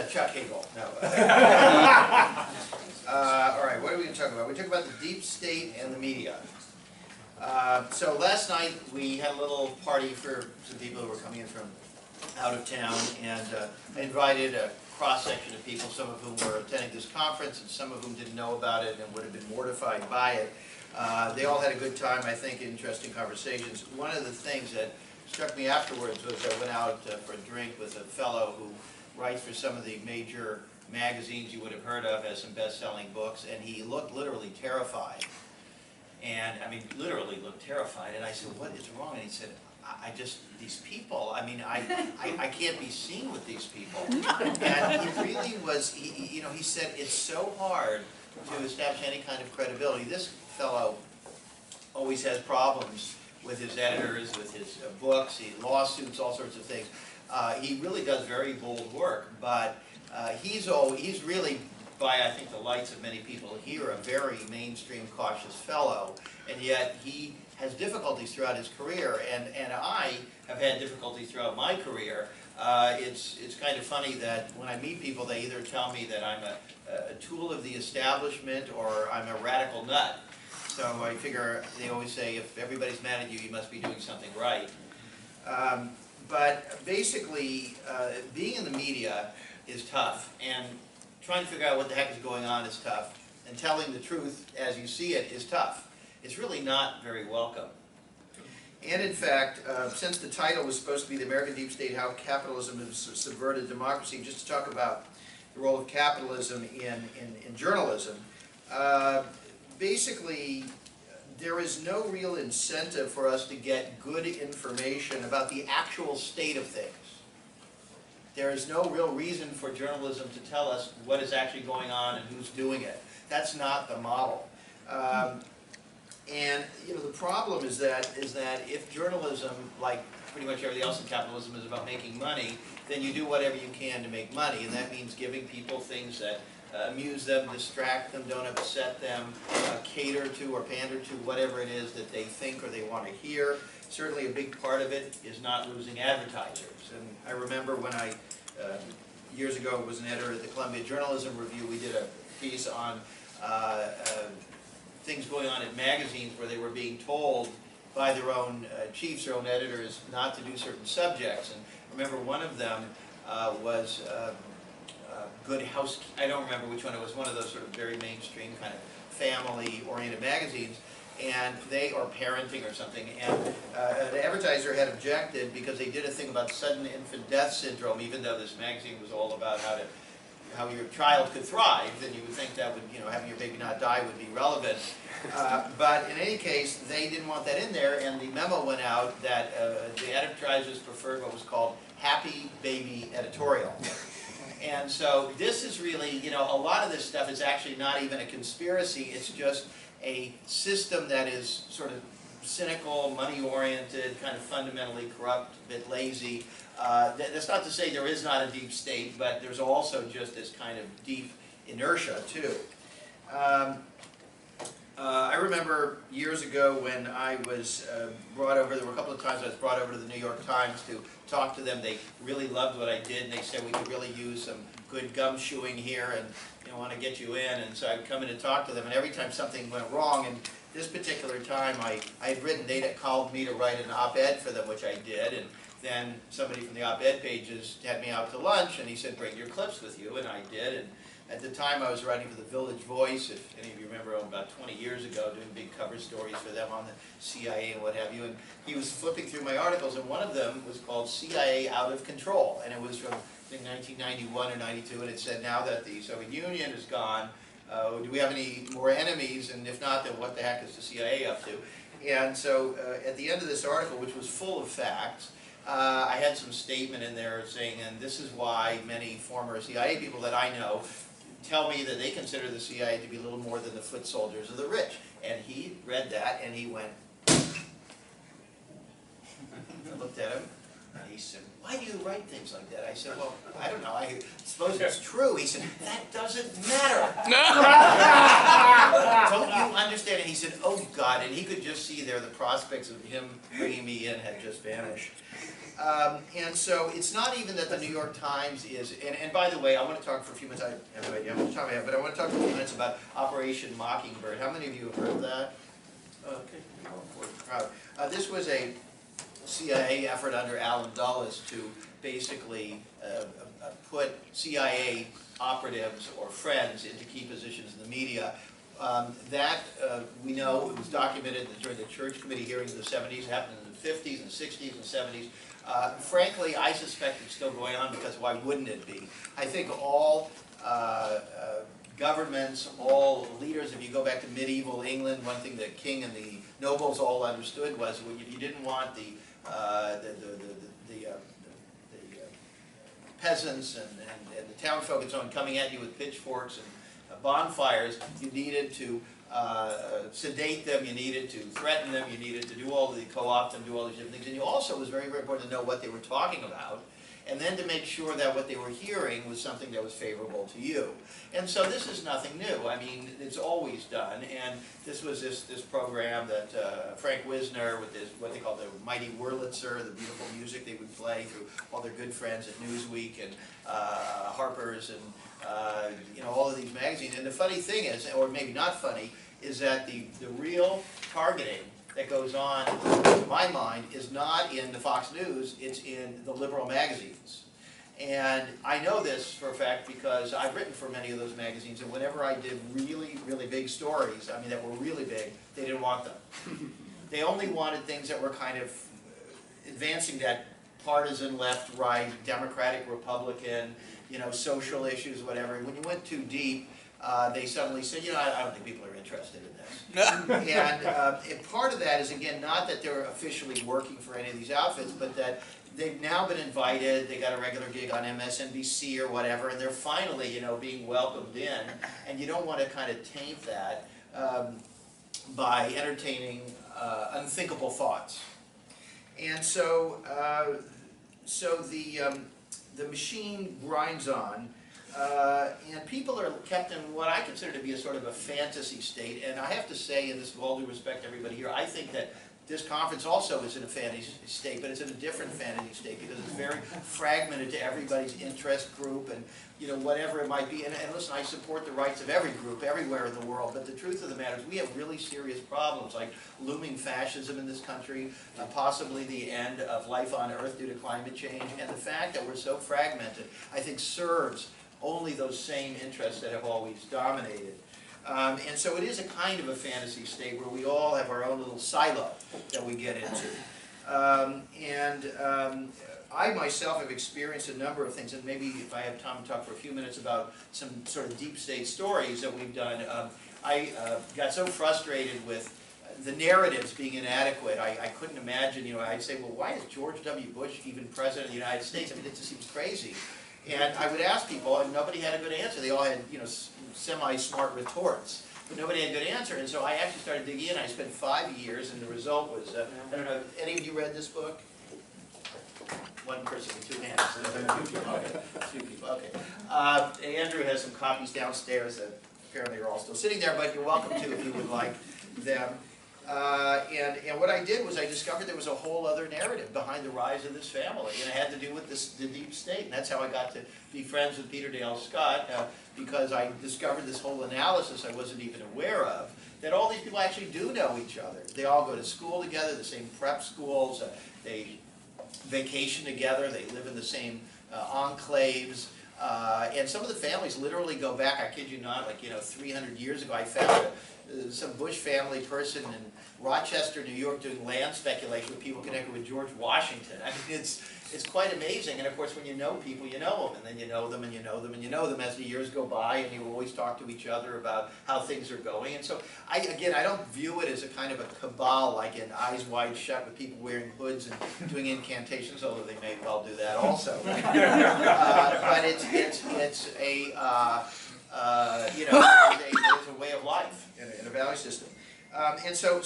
Chuck Hagel. No. All right, what are we going to talk about? We talk about the deep state and the media. So last night we had a little party for some people who were coming in from out of town, and I invited a cross-section of people, some of whom were attending this conference and some of whom didn't know about it and would have been mortified by it. They all had a good time, I think, interesting conversations. One of the things that struck me afterwards was I went out for a drink with a fellow who writes for some of the major magazines you would have heard of, has some best-selling books, and he looked literally terrified. And, I mean, literally looked terrified. And I said, what is wrong? And he said, I just, these people, I mean, I can't be seen with these people. And he really was, you know, he said, it's so hard to establish any kind of credibility. This fellow always has problems with his editors, with his books, lawsuits, all sorts of things. He really does very bold work, but he's really, by I think the lights of many people here, a very mainstream, cautious fellow, and yet he has difficulties throughout his career, and I have had difficulties throughout my career. It's kind of funny that when I meet people, they either tell me that I'm a tool of the establishment or I'm a radical nut. So I figure they always say, if everybody's mad at you, you must be doing something right. But basically, being in the media is tough, and trying to figure out what the heck is going on is tough, and telling the truth as you see it is tough. It's really not very welcome. And in fact, since the title was supposed to be The American Deep State, How Capitalism Has Subverted Democracy, just to talk about the role of capitalism in journalism, basically there is no real incentive for us to get good information about the actual state of things. There is no real reason for journalism to tell us what is actually going on and who's doing it. That's not the model. And you know, the problem is that if journalism, like pretty much everything else in capitalism, is about making money, then you do whatever you can to make money, and that means giving people things that amuse them, distract them, don't upset them, cater to or pander to whatever it is that they think or they want to hear. Certainly a big part of it is not losing advertisers. And I remember when I, years ago, was an editor at the Columbia Journalism Review, we did a piece on things going on in magazines where they were being told by their own chiefs, their own editors, not to do certain subjects. And I remember one of them was Good Housekeeping. I don't remember which one it was, one of those sort of very mainstream kind of family-oriented magazines, and they, or parenting or something, and an advertiser had objected because they did a thing about sudden infant death syndrome, even though this magazine was all about how your child could thrive, then you would think that would, you know, having your baby not die would be relevant. But in any case, they didn't want that in there, and the memo went out that the advertisers preferred what was called happy baby editorial. And so this is really, you know, a lot of this stuff is actually not even a conspiracy, it's just a system that is sort of cynical, money-oriented, kind of fundamentally corrupt, a bit lazy. That's not to say there is not a deep state, but there's also just this kind of deep inertia, too. I remember years ago when I was brought over, there were a couple of times I was brought over to the New York Times to talk to them. They really loved what I did, and they said we could really use some good gumshoeing here, and you know, want to get you in. And so I'd come in and talk to them, and every time something went wrong, and this particular time I had written, they'd called me to write an op-ed for them, which I did, and then somebody from the op-ed pages had me out to lunch, and he said, bring your clips with you, and I did. And at the time I was writing for the Village Voice, if any of you remember, about 20 years ago, doing big cover stories for them on the CIA and what have you, and he was flipping through my articles, and one of them was called CIA Out of Control, and it was from, I think, 1991 or 92, and it said, now that the Soviet Union is gone, do we have any more enemies, and if not, then what the heck is the CIA up to? And so at the end of this article, which was full of facts, I had some statement in there saying, and this is why many former CIA people that I know tell me that they consider the CIA to be little more than the foot soldiers of the rich. And he read that and he went, I looked at him and he said, why do you write things like that? I said, well, I don't know, I suppose it's true. He said, that doesn't matter. Don't you understand? And he said, oh God, and he could just see there the prospects of him bringing me in had just vanished. And so it's not even that the New York Times is, and by the way, I want to talk for a few minutes, I have no idea how much time I have, but I want to talk for a few minutes about Operation Mockingbird. How many of you have heard of that? Okay, proud. This was a CIA effort under Allen Dulles to basically put CIA operatives or friends into key positions in the media. We know it was documented during the Church Committee hearings in the 70s, happened in the 50s and 60s and 70s. Frankly, I suspect it's still going on because why wouldn't it be? I think all governments, all leaders, if you go back to medieval England, one thing that king and the nobles all understood was you didn't want the peasants and the townfolk and so on coming at you with pitchforks and bonfires. You needed to sedate them, you needed to threaten them, you needed to do all the co-opt them, do all these different things. And you also, it was very, very important to know what they were talking about, and then to make sure that what they were hearing was something that was favorable to you. And so this is nothing new. I mean, it's always done, and this was this program that Frank Wisner, with this, what they call the Mighty Wurlitzer, the beautiful music they would play through all their good friends at Newsweek and Harper's and you know, all of these magazines. And the funny thing is, or maybe not funny, is that the real targeting that goes on, to my mind, is not in the Fox News, it's in the liberal magazines. And I know this for a fact because I've written for many of those magazines, and whenever I did really, really big stories, I mean that were really big, they didn't want them. They only wanted things that were kind of advancing that partisan left, right, Democratic, Republican, you know, social issues, whatever. When you went too deep, they suddenly said, you know, I don't think people are interested in this. And part of that is, again, not that they're officially working for any of these outfits, but that they've now been invited, they got a regular gig on MSNBC or whatever, and they're finally, you know, being welcomed in. And you don't want to kind of taint that by entertaining unthinkable thoughts. And so, the machine grinds on. And people are kept in what I consider to be a sort of a fantasy state. And I have to say, and this with all due respect to everybody here, I think that this conference also is in a fantasy state, but it's in a different fantasy state because it's very fragmented to everybody's interest group and, you know, whatever it might be. And listen, I support the rights of every group everywhere in the world, but the truth of the matter is we have really serious problems like looming fascism in this country, possibly the end of life on Earth due to climate change, and the fact that we're so fragmented, I think, serves only those same interests that have always dominated. And so it is a kind of a fantasy state where we all have our own little silo that we get into. I myself have experienced a number of things, and maybe if I have time to talk for a few minutes about some sort of deep state stories that we've done. I got so frustrated with the narratives being inadequate. I couldn't imagine, you know, I'd say, well, why is George W. Bush even president of the United States? I mean, it just seems crazy. And I would ask people, and nobody had a good answer. They all had, you know, semi-smart retorts, but nobody had a good answer. And so I actually started digging in. I spent 5 years, and the result was, I don't know, any of you read this book? One person with 2 hands. Okay. 2 people, okay. Andrew has some copies downstairs that apparently are all still sitting there, but you're welcome to if you would like them. And what I did was I discovered there was a whole other narrative behind the rise of this family, and it had to do with the deep state. And that's how I got to be friends with Peter Dale Scott, because I discovered this whole analysis I wasn't even aware of, that all these people actually do know each other. They all go to school together, the same prep schools, they vacation together, they live in the same enclaves. And some of the families literally go back, I kid you not, like, you know, 300 years ago. I found some Bush family person in Rochester, New York, doing land speculation with people connected with George Washington. I mean, it's quite amazing. And of course, when you know people, you know them, and then you know them, and you know them, and you know them as the years go by, and you always talk to each other about how things are going. And so, again, I don't view it as a kind of a cabal, like in Eyes Wide Shut, with people wearing hoods and doing incantations, although they may well do that also. But it's a you know, it's a way of life in a value system. And so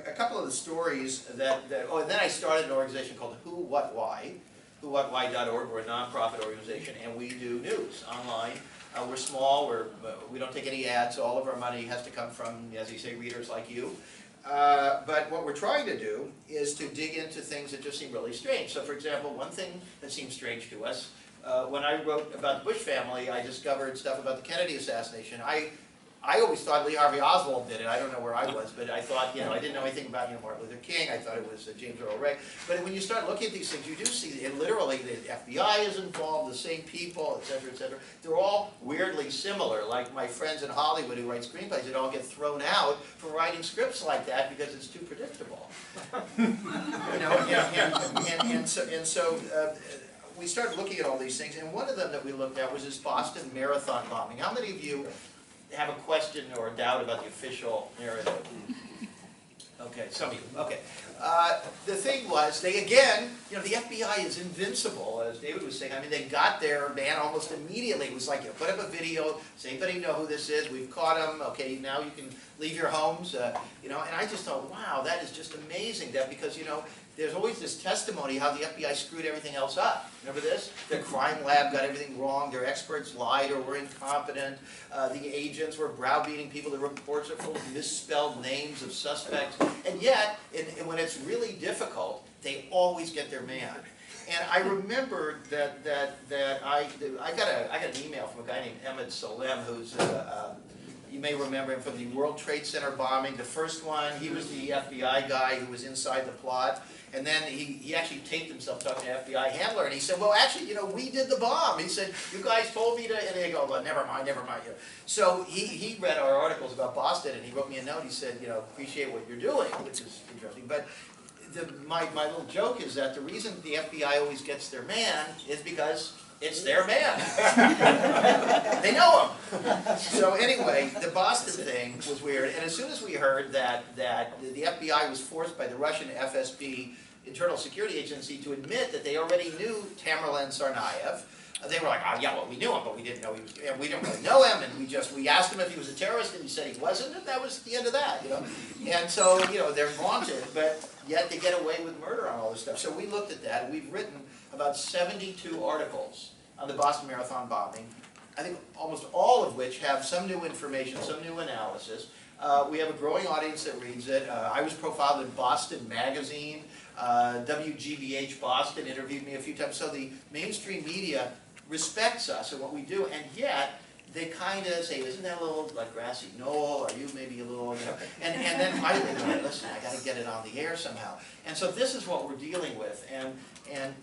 a couple of the stories oh, and then I started an organization called Who, What, Why, whowhatwhy.org. We're a nonprofit organization, and we do news online. We're small, we don't take any ads, so all of our money has to come from, as you say, readers like you. But what we're trying to do is to dig into things that just seem really strange. So for example, one thing that seems strange to us, when I wrote about the Bush family, I discovered stuff about the Kennedy assassination. I always thought Lee Harvey Oswald did it. I don't know where I was, but I thought, I didn't know anything about Martin Luther King. I thought it was James Earl Ray. But when you start looking at these things, you do see that literally the FBI is involved, the same people, et cetera, et cetera. They're all weirdly similar. Like my friends in Hollywood who write screenplays, they all get thrown out for writing scripts like that because it's too predictable. So we started looking at all these things, and one of them that we looked at was this Boston Marathon bombing. How many of you have a question or a doubt about the official narrative? Okay, some of you. Okay. The thing was, they again, the FBI is invincible, as David was saying. I mean, they got their man almost immediately. It was like, put up a video, does anybody know who this is? We've caught him. Okay, now you can leave your homes. And I just thought, wow, that is just amazing. That because, there's always this testimony how the FBI screwed everything else up. Remember this? The crime lab got everything wrong. Their experts lied or were incompetent. The agents were browbeating people. The reports are full of misspelled names of suspects. And yet, when it's really difficult, they always get their man. And I remember that I got an email from a guy named Emmett Solem, who's you may remember him from the World Trade Center bombing. The first one, he was the FBI guy who was inside the plot. And then he actually taped himself talking to an FBI handler, and he said, well, actually, we did the bomb. He said, you guys told me to, and they go, well, never mind. So he read our articles about Boston, and he wrote me a note. He said, appreciate what you're doing, which is interesting. But my little joke is that the reason the FBI always gets their man is because it's their man. They know him. So anyway, the Boston thing was weird. And as soon as we heard that the FBI was forced by the Russian FSB, Internal Security Agency, to admit that they already knew Tamerlan Tsarnaev, they were like, oh yeah, well, we knew him, but we didn't know he was, and we didn't really know him, and we asked him if he was a terrorist, and he said he wasn't, and that was the end of that, And so, they're vaunted, but yet they get away with murder on all this stuff. So we looked at that, and we've written about 72 articles on the Boston Marathon bombing, I think almost all of which have some new information, some new analysis. We have a growing audience that reads it. I was profiled in Boston Magazine. WGBH Boston interviewed me a few times. So the mainstream media respects us and what we do, and yet they kind of say, isn't that a little like grassy knoll? Are you maybe a little, And then finally they're like, listen, I got to get it on the air somehow. And so this is what we're dealing with. And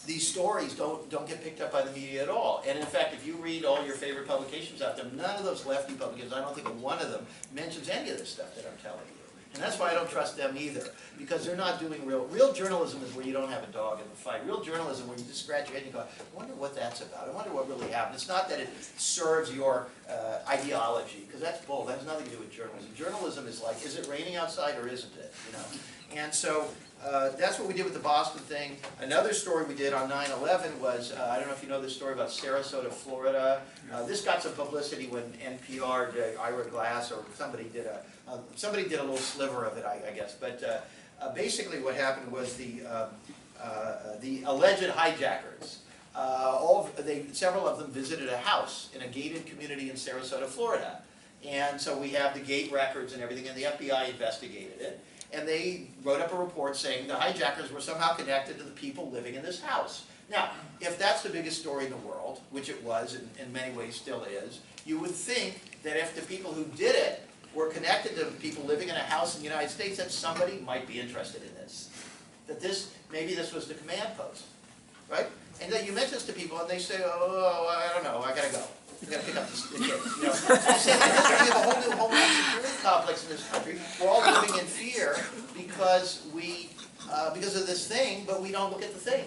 these stories don't get picked up by the media at all. And in fact, if you read all your favorite publications out there, none of those lefty publications, I don't think one of them mentions any of this stuff that I'm telling you. And that's why I don't trust them either, because they're not doing real journalism is where you don't have a dog in the fight. Real journalism where you just scratch your head and go, I wonder what that's about. I wonder what really happened. It's not that it serves your ideology, because that's bull. That has nothing to do with journalism. Journalism is like, is it raining outside or isn't it? And so that's what we did with the Boston thing. Another story we did on 9/11 was, I don't know if you know this story about Sarasota, Florida. This got some publicity when NPR did Ira Glass, or somebody did a little sliver of it, I guess. But basically what happened was the alleged hijackers, several of them visited a house in a gated community in Sarasota, Florida. And so we have the gate records and everything, and the FBI investigated it. And they wrote up a report saying the hijackers were somehow connected to the people living in this house. Now, if that's the biggest story in the world, which it was, and in many ways still is, you would think that if the people who did it were connected to people living in a house in the United States, that somebody might be interested in this. That maybe this was the command post, right? And then you mention this to people and they say, oh, I don't know, I gotta go. I gotta pick up the kids. So you say, we have a whole new homeland security complex in this country. We're all living in fear because of this thing, but we don't look at the thing.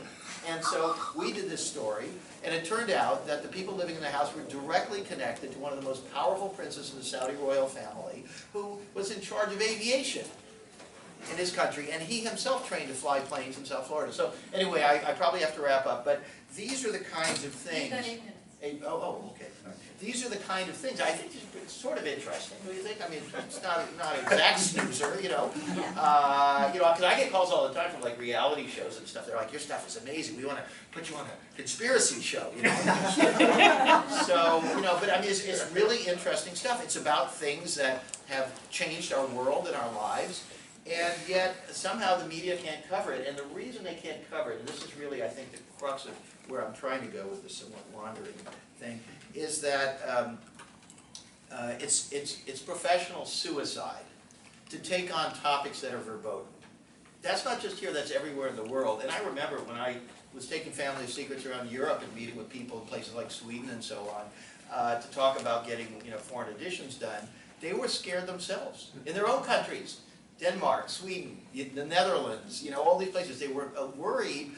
And so we did this story, and it turned out that the people living in the house were directly connected to one of the most powerful princes in the Saudi royal family, who was in charge of aviation in his country, and he himself trained to fly planes in South Florida. So anyway, I probably have to wrap up, but these are the kinds of things. Okay. All right. These are the kind of things, I think it's sort of interesting. What do you think? I mean, it's not an exact snoozer, you know? Because I get calls all the time from like reality shows and stuff. They're like, your stuff is amazing. We want to put you on a conspiracy show, you know? So, but I mean, it's really interesting stuff. It's about things that have changed our world and our lives. And yet, somehow the media can't cover it. And the reason they can't cover it, and this is really, I think, the crux of where I'm trying to go with this somewhat wandering thing, is that it's professional suicide to take on topics that are verboten. That's not just here, that's everywhere in the world. And I remember when I was taking family secrets around Europe and meeting with people in places like Sweden and so on, to talk about getting foreign editions done, they were scared themselves in their own countries. Denmark, Sweden, the Netherlands, all these places, they were worried.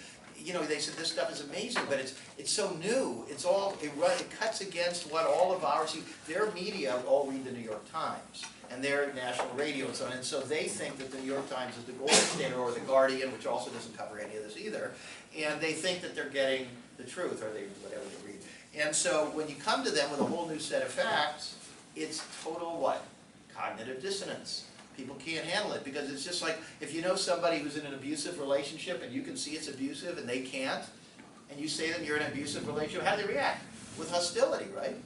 They said this stuff is amazing, but it's so new. It cuts against what all of ours. Their media all read the New York Times and their national radio and so on, and so they think that the New York Times is the gold standard, or the Guardian, which also doesn't cover any of this either, and they think that they're getting the truth, or whatever they read. And so when you come to them with a whole new set of facts, it's total what? Cognitive dissonance. People can't handle it, because it's just like if you know somebody who's in an abusive relationship and you can see it's abusive and they can't, and you say to them you're in an abusive relationship, how do they react? With hostility, right?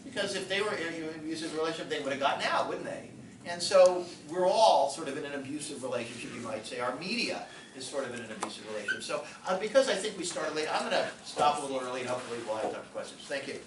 Because if they were in an abusive relationship, they would have gotten out, wouldn't they? And so we're all sort of in an abusive relationship, you might say. Our media is sort of in an abusive relationship. So because I think we started late, I'm going to stop a little early and hopefully we'll have time for questions. Thank you.